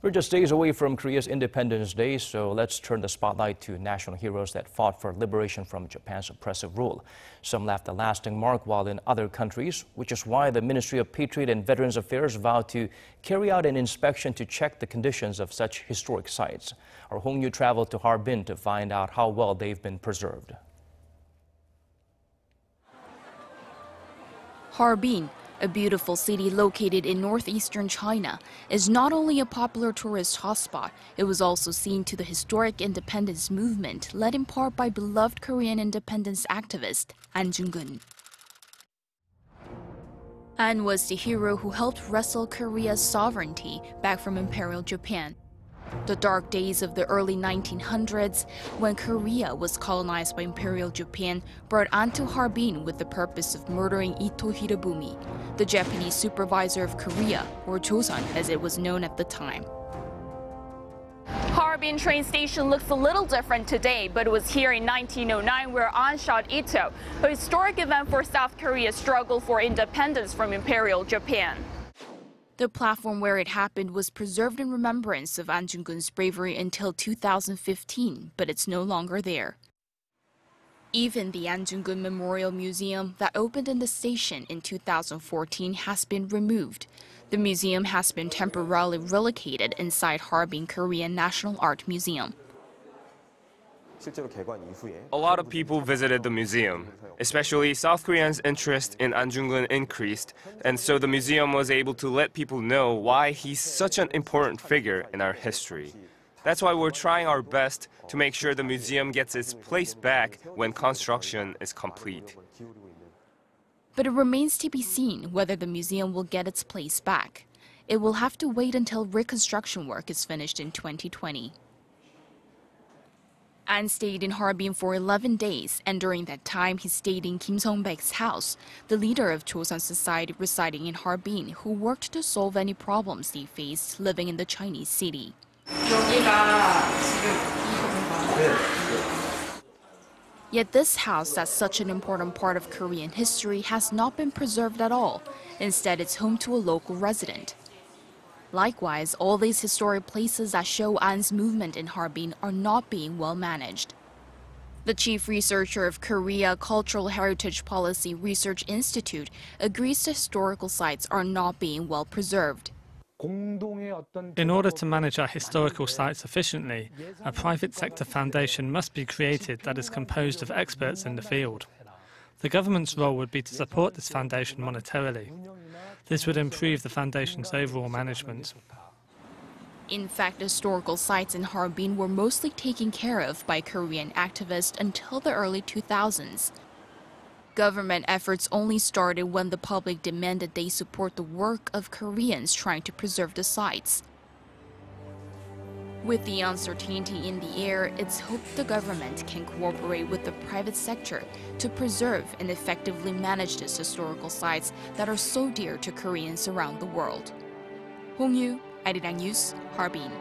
We're just days away from Korea's Independence Day, so let's turn the spotlight to national heroes that fought for liberation from Japan's oppressive rule. Some left a lasting mark while in other countries, which is why the Ministry of Patriot and Veterans Affairs vowed to carry out an inspection to check the conditions of such historic sites. Our Hong Yoo traveled to Harbin to find out how well they've been preserved. Harbin, a beautiful city located in northeastern China, is not only a popular tourist hotspot, it was also seen to the historic independence movement led in part by beloved Korean independence activist Ahn Jung-geun. Ahn was the hero who helped wrestle Korea's sovereignty back from Imperial Japan. The dark days of the early 1900s, when Korea was colonized by Imperial Japan, brought Ahn to Harbin with the purpose of murdering Ito Hirobumi, the Japanese supervisor of Korea, or Chosun as it was known at the time. Harbin train station looks a little different today, but it was here in 1909 where Ahn shot Ito, a historic event for South Korea's struggle for independence from Imperial Japan. The platform where it happened was preserved in remembrance of Ahn Jung-geun's bravery until 2015, but it's no longer there. Even the Ahn Jung-geun Memorial Museum that opened in the station in 2014 has been removed. The museum has been temporarily relocated inside Harbin Korean National Art Museum. A lot of people visited the museum, especially South Koreans' interest in Ahn Jung-geun increased, and so the museum was able to let people know why he's such an important figure in our history. That's why we're trying our best to make sure the museum gets its place back when construction is complete. But it remains to be seen whether the museum will get its place back. It will have to wait until reconstruction work is finished in 2020. Ahn stayed in Harbin for 11 days, and during that time he stayed in Kim Sung-baek's house, the leader of Chosun society residing in Harbin, who worked to solve any problems they faced living in the Chinese city. Yet this house, that's such an important part of Korean history, has not been preserved at all. Instead, it's home to a local resident. Likewise, all these historic places that show Ahn's movement in Harbin are not being well managed. The chief researcher of Korea Cultural Heritage Policy Research Institute agrees the historical sites are not being well preserved. In order to manage our historical sites efficiently, a private sector foundation must be created that is composed of experts in the field. The government's role would be to support this foundation monetarily. This would improve the foundation's overall management. In fact, historical sites in Harbin were mostly taken care of by Korean activists until the early 2000s. Government efforts only started when the public demanded they support the work of Koreans trying to preserve the sites. With the uncertainty in the air, it's hoped the government can cooperate with the private sector to preserve and effectively manage these historical sites that are so dear to Koreans around the world. Hong Yoo, Arirang News, Harbin.